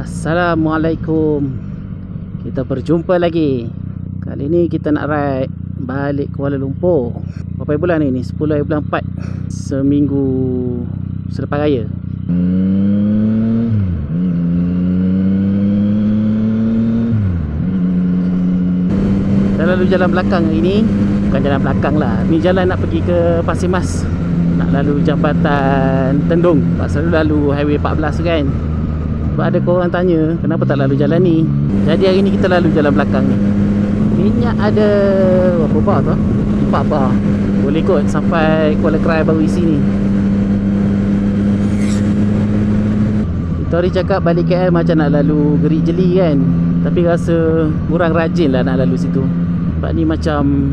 Assalamualaikum. Kita berjumpa lagi. Kali ni kita nak ride balik Kuala Lumpur. Berapa bulan ni? 10 bulan 4. Seminggu selepas raya. Kita lalu jalan belakang hari ni. Bukan jalan belakang lah, ni jalan nak pergi ke Pasir Mas. Nak lalu Jambatan Tendung. Pasal lalu Highway 14 kan. Sebab ada korang tanya kenapa tak lalu jalan ni. Jadi hari ni kita lalu jalan belakang ni. Minyak ada berapa bar tu? 4 bar. Boleh kot sampai Kuala Krai baru isi ni. Tori cakap balik KL macam nak lalu Gerik Jeli kan. Tapi rasa kurang rajin lah nak lalu situ. Sebab ni macam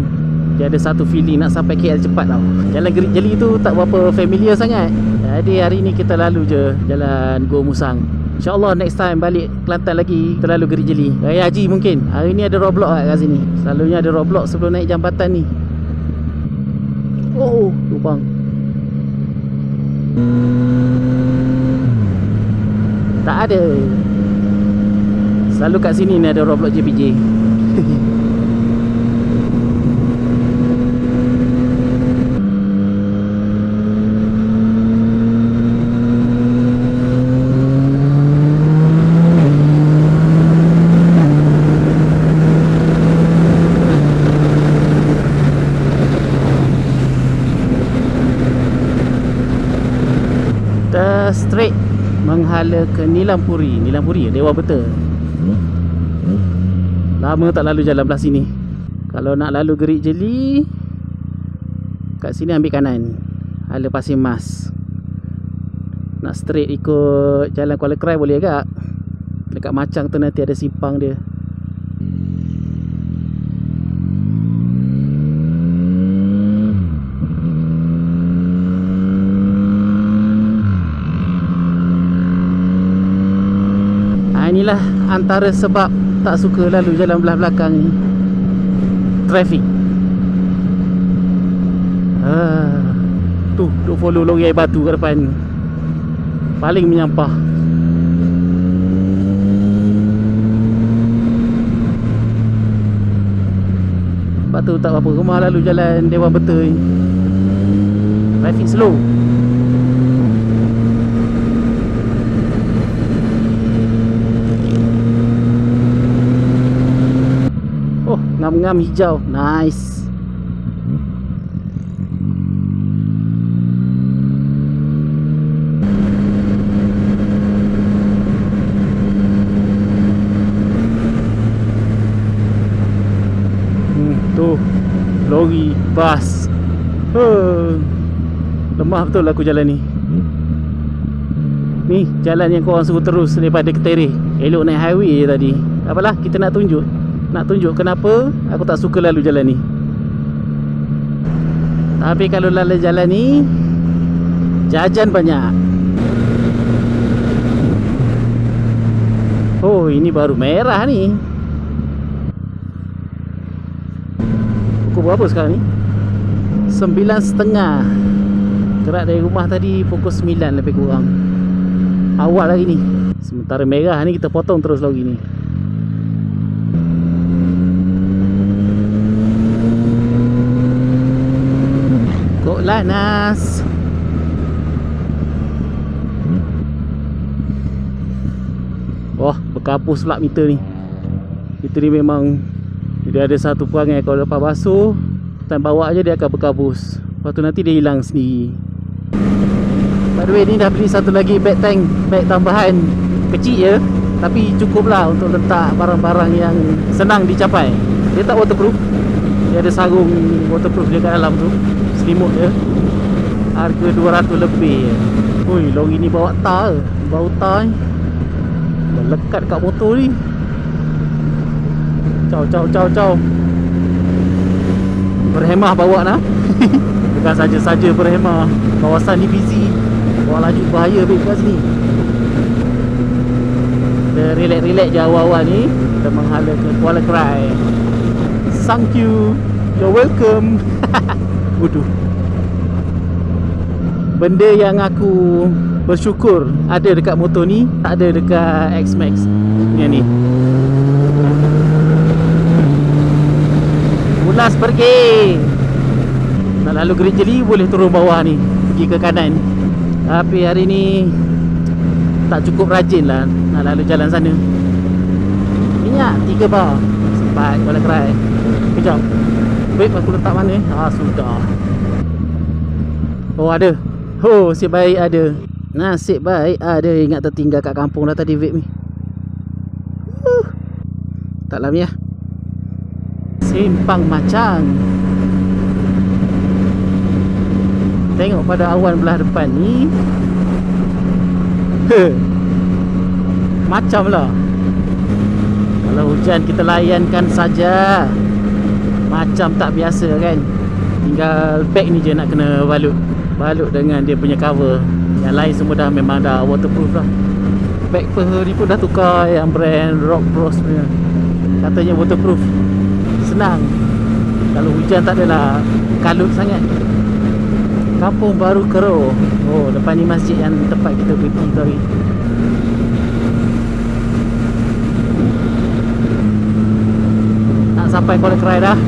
dia ada satu feeling nak sampai KL cepat tau. Jalan Gerik Jeli tu tak berapa familiar sangat. Jadi hari ni kita lalu je jalan Gua Musang. InsyaAllah next time balik Kelantan lagi kita lalu Gerik Jeli. Raya Haji mungkin. Hari ni ada roadblock kat sini. Selalunya ada roadblock sebelum naik jambatan ni. Oh, lubang. Tak ada. Selalu kat sini ni ada roadblock JPJ. Straight menghala ke Nilampuri. Nilampuri Dewa Beta. Lama tak lalu jalan belah sini. Kalau nak lalu Gerik Jeli, kat sini ambil kanan, hala Pasir Mas. Nak straight ikut jalan Kuala Krai boleh agak. Dekat Macang tu nanti ada simpang dia. Inilah antara sebab tak suka lalu jalan belah belakang ni. Trafik. Tu duk follow lori air batu kat depan. Paling menyampah. Sebab tu tak apa, rumah lalu jalan Dewan Beta ni. Trafik slow. Ngam-ngam hijau. Nice. Tu lori, bas. Lemah betul aku jalan ni. Ni jalan yang korang suruh terus daripada Ketereh. Elok naik highway je tadi. Apalah, kita nak tunjuk kenapa aku tak suka lalu jalan ni. Tapi kalau lalu jalan ni jajan banyak. Oh, ini baru merah ni. Pukul berapa sekarang ni? 9.30. Gerak dari rumah tadi pukul 9 lebih kurang. Awal lagi ni. Sementara merah ni kita potong terus lagi ni. Lanas. Wah, berkapus pula meter ni. Meter ni memang dia ada satu perangai, kalau lepas basuh time bawa je dia akan berkapus. Lepas tu nanti dia hilang sendiri. By the way, ni dah beli satu lagi bag tank, bag tambahan. Kecil je, tapi cukup lah untuk letak barang-barang yang senang dicapai. Dia tak waterproof. Dia ada sarung waterproof dia kat dalam tu. Selimut dia. Harga 200 lebih. Ui, lori ni bawa tar. Bawa tar ni melekat kat motor ni. Caw. Berhemah bawa nak. Bukan saja-saja berhemah. Kawasan ni busy. Bawa laju bahaya babe kat sini. Kita relax-relax je awal-awal ni. Kita menghala ke Kuala Krai. Thank you. You're welcome. Waduh. Benda yang aku bersyukur ada dekat motor ni, tak ada dekat X-Max yang ni. Ulas pergi. Nak lalu Gereja Li boleh turun bawah ni, pergi ke kanan. Tapi hari ni tak cukup rajin lah nak lalu jalan sana. Minyak 3 bar. Sempat boleh kerai. Kejap. Baik, aku letak mana? Sudah. Oh, ada. Oh, nasib baik ada. Nasib baik ada. Ingat tertinggal kat kampung dah tadi vape ni. Tak lama ya. Simpang Macang. Tengok pada awan belah depan ni. Macam lah. Kalau hujan kita layankan saja. Macam tak biasa kan. Tinggal bag ni je nak kena balut. Balut dengan dia punya cover. Yang lain semua dah memang dah waterproof lah. Bag ni pun dah tukar yang brand Rock Bros punya. Katanya waterproof. Senang. Kalau hujan tak adalah kalut sangat. Kampung Baru Kero. Oh, depan ni masjid yang tempat kita berhenti tadi. Nak sampai Kuala Kerai dah.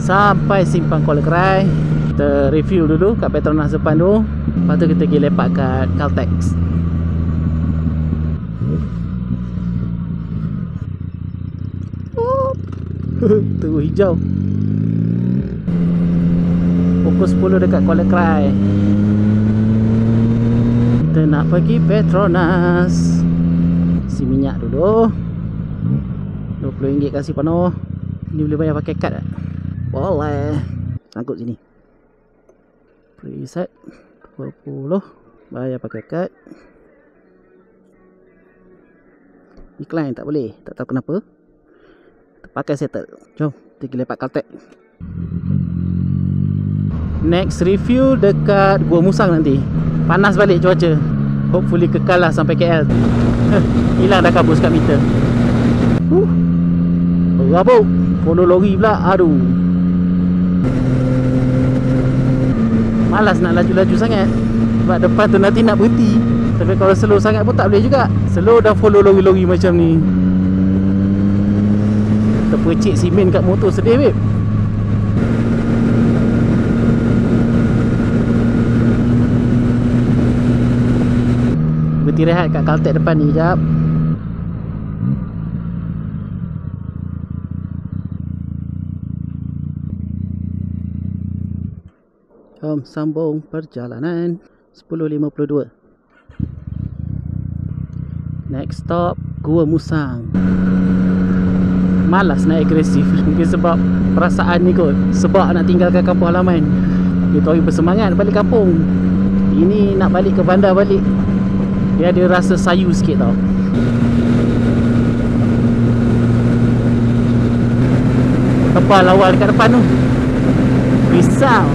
Sampai simpang Kuala Kerai. Kita refuel dulu kat Petronas depan tu. Lepas tu kita pergi lepak kat Caltex. Terus hijau. Pukul 10 dekat Kuala Kerai. Kita nak pergi Petronas. Isi minyak dulu. RM20 kasih penuh. Ni boleh bayar pakai kad tak? Boleh. Sangkut sini. Preset 20. Bayar pakai kad. Iklan tak boleh. Tak tahu kenapa. Pakai settle. Jom kita lepak Caltex. Next review dekat Gua Musang nanti. Panas balik cuaca. Hopefully kekal lah sampai KL. Hilang dah kabus kat meter. Berabuk. Follow lori pula. Aduh. Malas nak laju-laju sangat. Sebab depan tu nanti nak berhenti. Tapi kalau slow sangat pun tak boleh juga. Slow dah follow lori-lori macam ni. Terpercik simen kat motor sedih babe. Berhenti rehat kat Caltex depan ni sekejap. Jom sambung perjalanan. 10.52. Next stop Gua Musang. Malas nak agresif. Mungkin sebab perasaan ni kot. Sebab nak tinggalkan kampung halaman. Kita orang bersemangat balik kampung. Ini nak balik ke bandar balik. Dia ada rasa sayu sikit tau. Tebal awal dekat depan tu. Risau.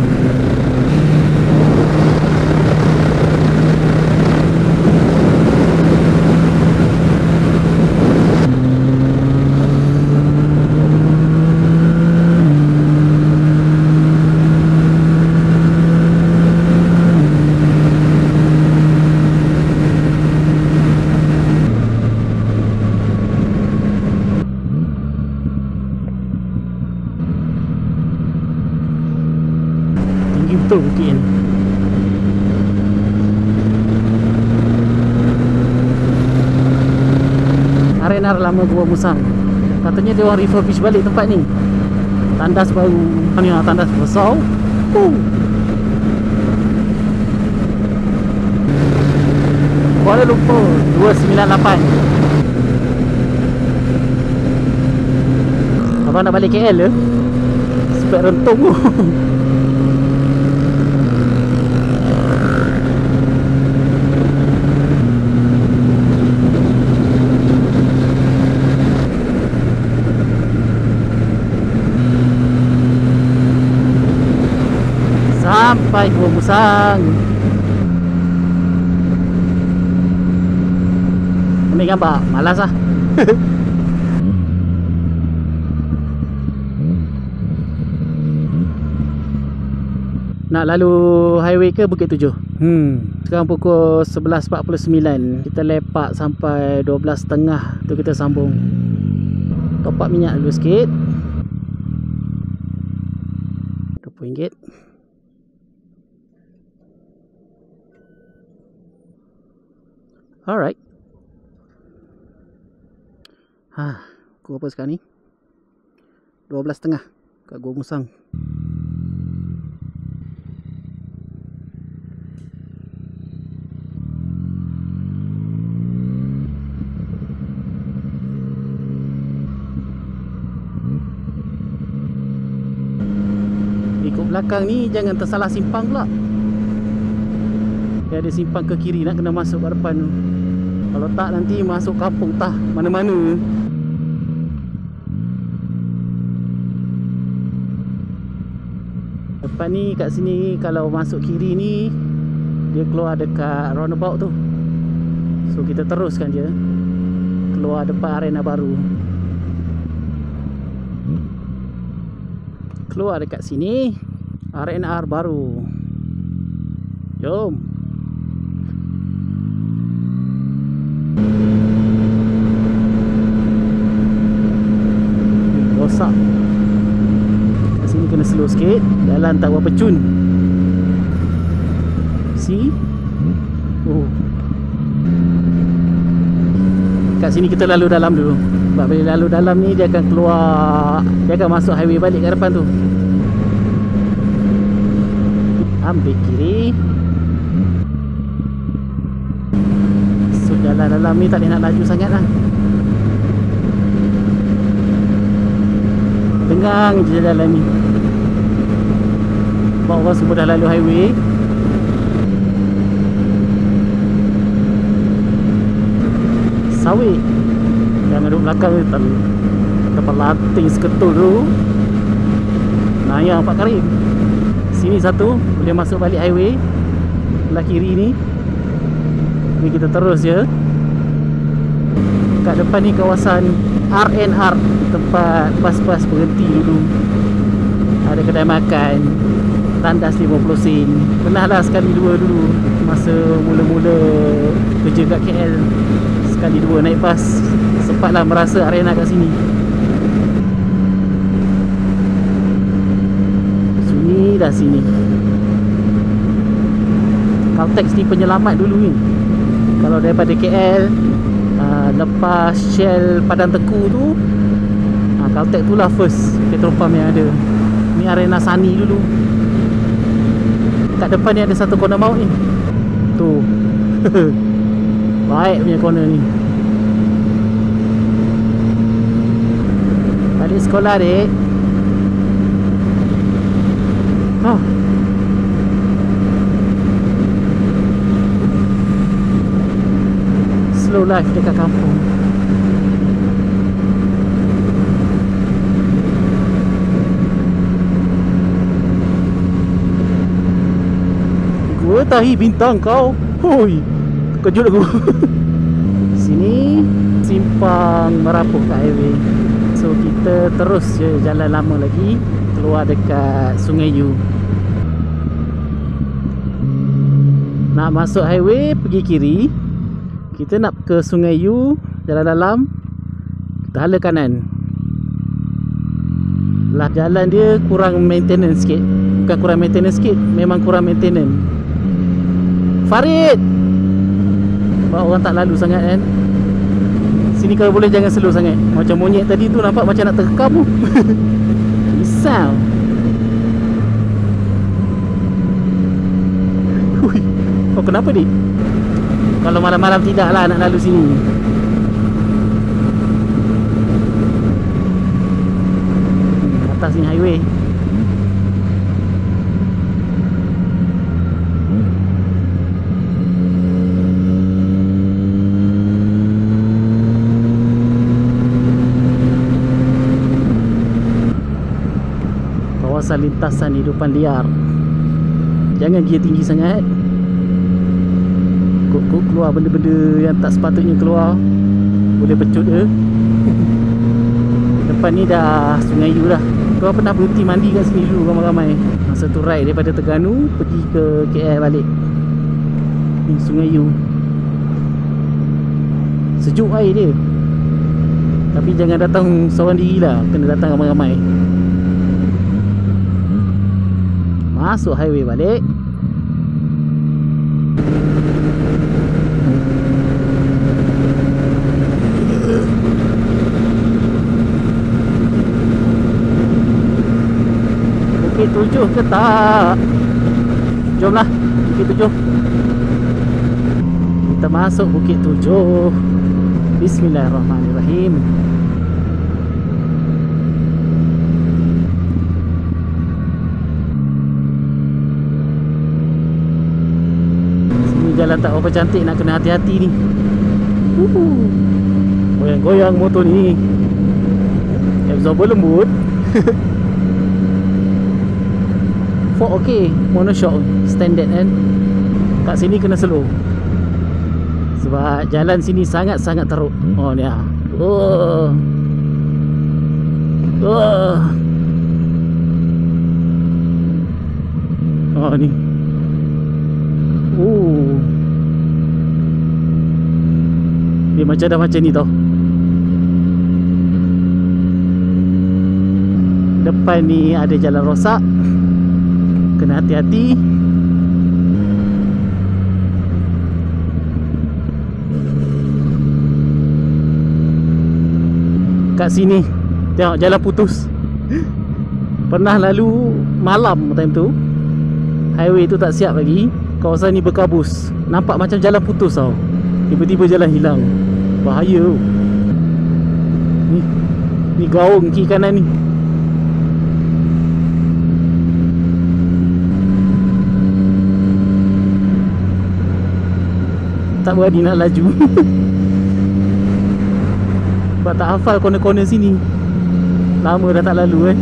Betul bukit ni. Arena lama Gua Musang. Katanya dia orang refurbish balik tempat ni. Tandas baru. Ni lah tandas besar. Kuala Lumpur 298. Abang nak balik KL ke? Spek rentung tu. Sampai Gua Musang. Ambil gambar. Malas lah. Nak lalu highway ke Bukit Tujuh? Sekarang pukul 11.49. Kita lepak sampai 12.30 tu kita sambung. Top up minyak dulu sikit. RM20. Alright. Pukul apa sekarang ni? 12.30 kat Gua Musang. Ikut belakang ni jangan tersalah simpang pula. Dia ada simpang ke kiri, nak kena masuk kat depan tu. Kalau tak nanti masuk kampung tah mana-mana. Depan ni kat sini kalau masuk kiri ni dia keluar dekat roundabout tu. So kita teruskan je keluar depan arena baru. Keluar dekat sini arena baru. Jom. Rosak. Kat sini kena slow sikit. Jalan tak berapa cun. See? Oh. Kat sini kita lalu dalam dulu. Sebab bila lalu dalam ni dia akan keluar, dia akan masuk highway balik ke depan tu. Ambil kiri. So jalan dalam ni tak boleh nak laju sangat lah. Tengang je jalan ni. Sebab orang semua dah lalu highway. Sawit. Jangan duduk belakang ni, tempat latih seketul tu. Nayang Pak Karim. Sini satu, boleh masuk balik highway belah kiri ni. Ni kita terus je. Kat depan ni kawasan RNR, tempat bas-bas berhenti dulu. Ada kedai makan, tandas 50 sen. Pernah lah sekali dua dulu masa mula-mula kerja kat KL. Sekali dua naik bas, sempatlah merasa arena kat sini. Sunyi dah sini. Caltex ni penyelamat dulu ni. Kalau daripada KL lepas Shell Padang Teku tu, Caltex tu lah first petrol pump yang ada. Ni arena Sani dulu. Kat depan ni ada satu corner maut ni. Tu. Baik punya corner ni. Balik sekolah dek. Slow life dekat kampung. Gua tahi bintang kau. Hoi. Kejut aku. Sini simpang merapuh kat highway. So kita terus je jalan lama lagi, keluar dekat Sungai Yu. Nak masuk highway pergi kiri. Kita nak ke Sungai Yu, jalan dalam, kita hala kanan. Lah jalan dia kurang maintenance sikit. Bukan kurang maintenance sikit, memang kurang maintenance. Farid, sebab orang tak lalu sangat kan. Sini kalau boleh jangan slow sangat. Macam monyet tadi tu nampak macam nak terkam tu. Risau. Hui. Oh kenapa dik? Kalau malam-malam tidak lah nak lalu sini. Atas ni highway. Kawasan lintasan hidupan liar. Jangan gear tinggi sangat. Kok keluar benda-benda yang tak sepatutnya keluar. Boleh pecut je. Depan ni dah Sungai Yu dah. Kau pernah berhenti mandi kat sini dulu ramai-ramai. satu ride daripada Terengganu pergi ke KL balik. Ni Sungai Yu. Sejuk air dia. Tapi jangan datang seorang diri lah, kena datang ramai-ramai. Masuk highway balik. Bukit 7 ke tak? Jomlah Bukit 7. Kita masuk Bukit 7. Bismillahirrahmanirrahim. Sini jalan tak apa cantik, nak kena hati-hati ni. Goyang-goyang motor ni. Absorber lembut. Ford okey, monoshock standard kan. Kat sini kena slow sebab jalan sini sangat-sangat teruk. Oh ni ah. Oh ni. Dia macam dah macam ni tau. Depan ni ada jalan rosak, kena hati-hati. Kat sini tengok jalan putus. Pernah lalu malam time tu, highway tu tak siap lagi, kawasan ni berkabus, nampak macam jalan putus tau. Tiba-tiba jalan hilang. Bahaya. Ni gaung kiri kanan ni. Tak berani nak laju. Sebab tak hafal corner-corner sini. Lama dah tak lalu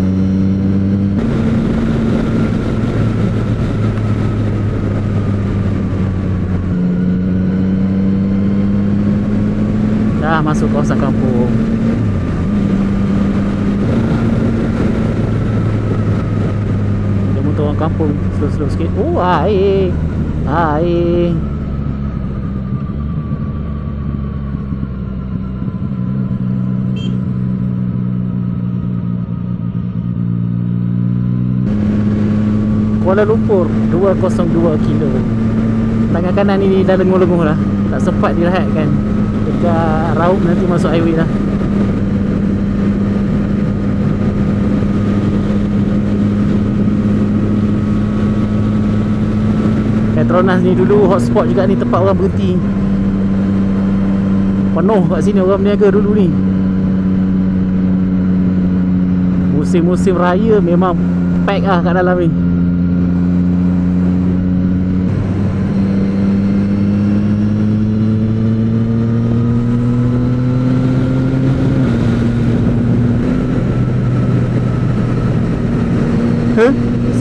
Dah masuk kawasan kampung. Ada motor orang kampung. Slow-slow sikit. Oh air. Air. Kuala Lumpur 202 kilo. Tangan kanan ini dah lenguh-lenguh lah. Tak sempat direhatkan. Dekat Raub nanti masuk highway lah. Petronas ni dulu hotspot juga ni, tempat orang berhenti. Penuh kat sini orang berniaga dulu ni. Musim-musim raya memang pack lah kat dalam ni.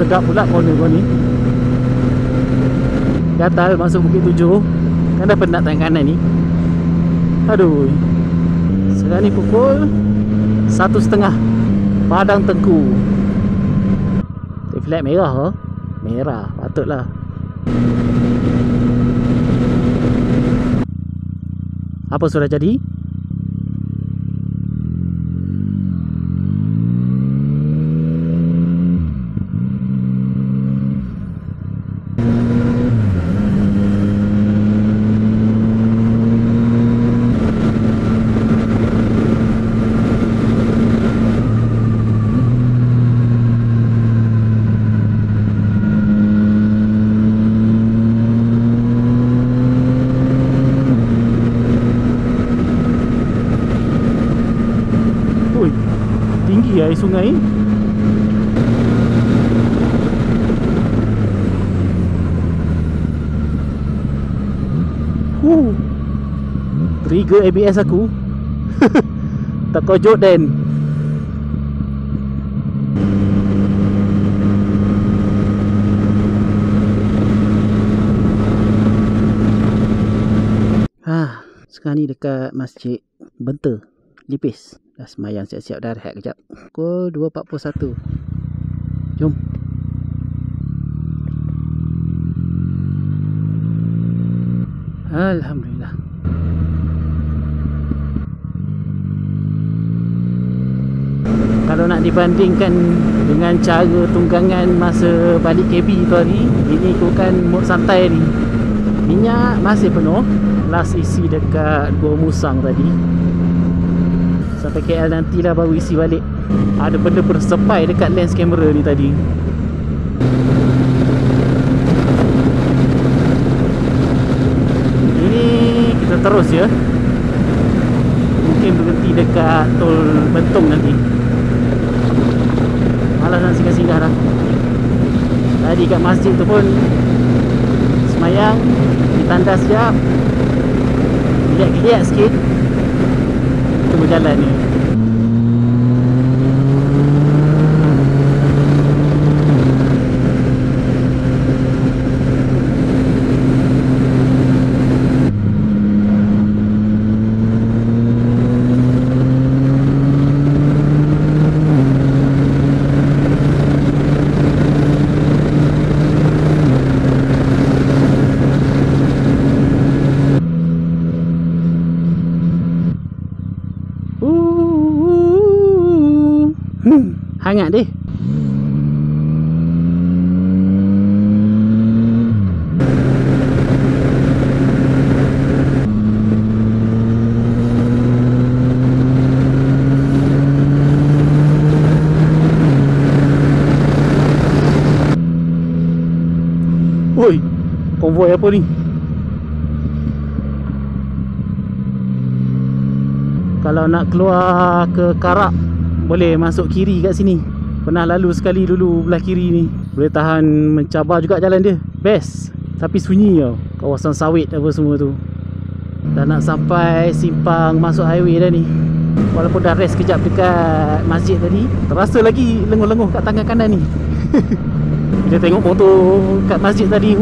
Sedap pula corner kau ni. Gatal masuk Bukit 7. Kan dah penat tangan kanan ni. Aduh. Sekarang ni pukul 1.30 Padang Tengku. Flag merah ke? Merah, patutlah. Apa sudah jadi? Tinggi air sungai. Trigger ABS aku. Terkojok Dan. Sekarang ni dekat Masjid Benta Lipis. Dah semayang siap-siap, dah rehat kejap. Pukul 2.41. Jom. Alhamdulillah. Kalau nak dibandingkan dengan cara tunggangan masa balik KB tu hari, ini ikutkan mod santai ni, minyak masih penuh. Last isi dekat Gua Musang tadi. Sampai KL nantilah baru isi balik. Ada benda bersepai dekat lens kamera ni tadi. Ini kita terus ya. Mungkin berhenti dekat tol Bentong nanti. Malas nak singgah-singgah dah. Tadi kat masjid tu pun semayang, ditandas sekejap, geliat-geliat sikit, tunggu jalan ni. Hangat deh. Woi, konvoi apa ni? Kalau nak keluar ke Karak, boleh masuk kiri kat sini. Pernah lalu sekali dulu belah kiri ni. Boleh tahan mencabar juga jalan dia. Best. Tapi sunyi tau. Kawasan sawit apa semua tu. Dah nak sampai simpang masuk highway dah ni. Walaupun dah rest kejap dekat masjid tadi, terasa lagi lenguh-lenguh kat tangan kanan ni. Kita tengok motor kat masjid tadi.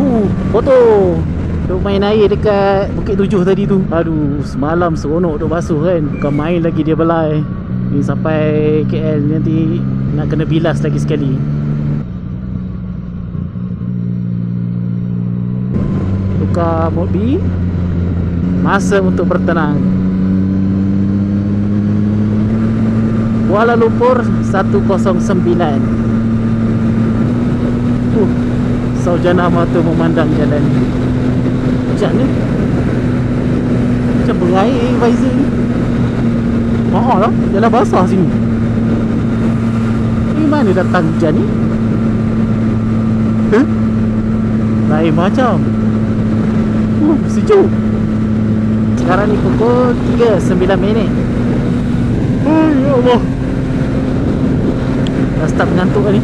Motor duk main air dekat Bukit Tujuh tadi tu. Aduh, semalam seronok duk basuh kan. Bukan main lagi dia belai. Ni sampai KL nanti nak kena bilas lagi sekali. Tukar mode B. Masa untuk bertenang. Kuala Lumpur 109. Saujana mata memandang jalan. Macam ni, macam berair visor ni. Mahal lah, jalan basah sini. Ni mana datang hujan ni? Lain macam. Sejuk. Sekarang ni pukul 3:09. Ya Allah, dah start mengantuk ni.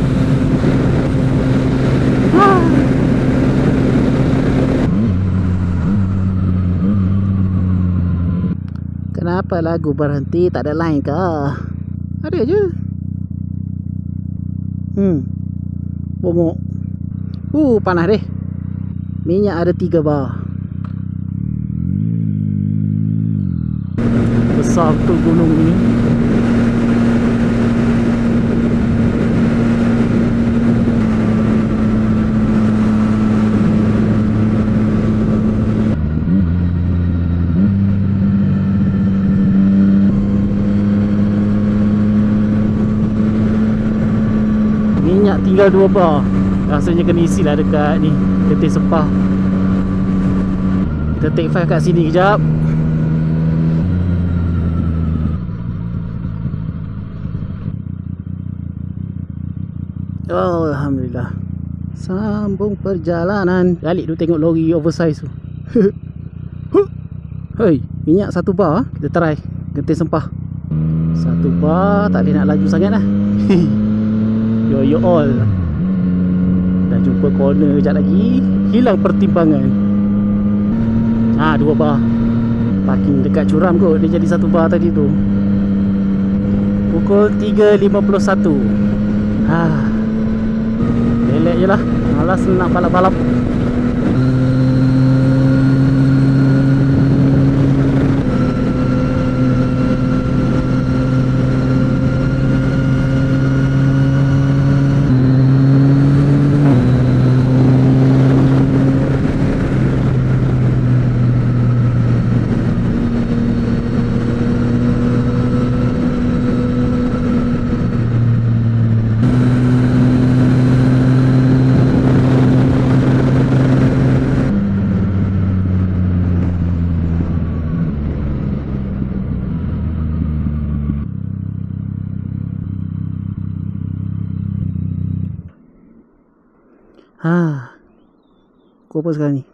Kenapa lagu berhenti? Tak ada line ke? Ada je. Bongok. Panas deh. Minyak ada 3 bar. Besar betul gunung ni. Tinggal 2 bar. Rasanya kena isi lah dekat ni Getih Sepah. Kita take 5 kat sini kejap. Alhamdulillah. Sambung perjalanan. Balik tu tengok lori oversize tu. Hei, minyak 1 bar. Kita try Getih Sepah. 1 bar. Tak boleh nak laju sangat lah. Yo all. Dah jumpa corner sekejap lagi. Hilang pertimbangan. 2 bar. Parking dekat curam kot. Dia jadi 1 bar tadi tu. Pukul 3.51. Relax je lah. Malas nak balap-balap. pukul apa sekarang ni?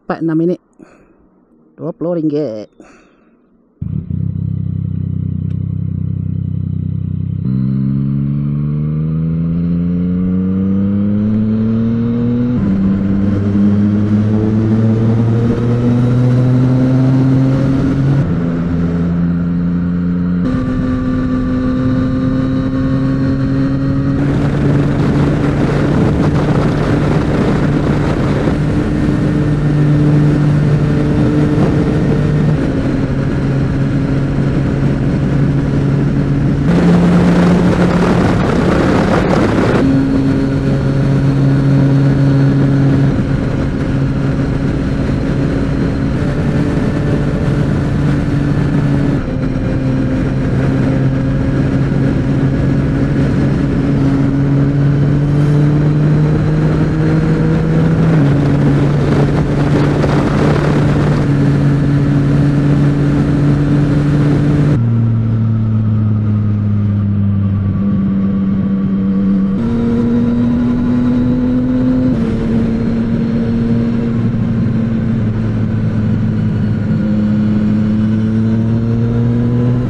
4-6 minit. RM20.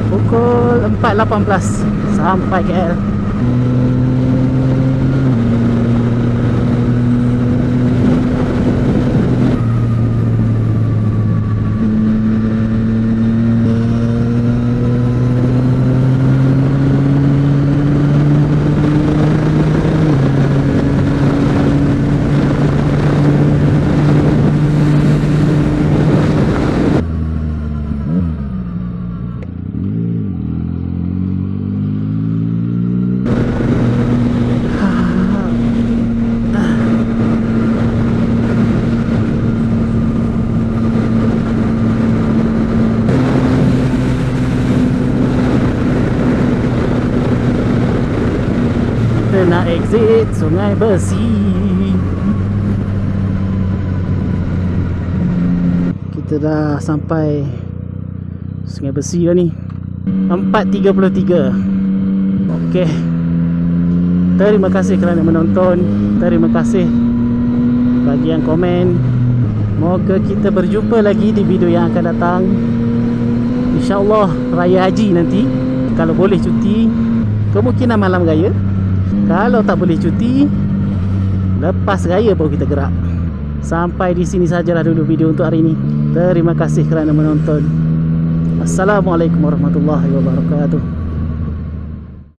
Pukul 4.18 sampai KL. Nak exit Sungai Besi. Kita dah sampai Sungai Besi dah ni. 4.33. Okey. Terima kasih kerana menonton. Terima kasih bagi yang komen. Moga kita berjumpa lagi di video yang akan datang. InsyaAllah Raya Haji nanti, kalau boleh cuti, kemungkinan malam raya. Kalau tak boleh cuti, lepas raya baru kita gerak. Sampai di sini sajalah dulu video untuk hari ini. Terima kasih kerana menonton. Assalamualaikum warahmatullahi wabarakatuh.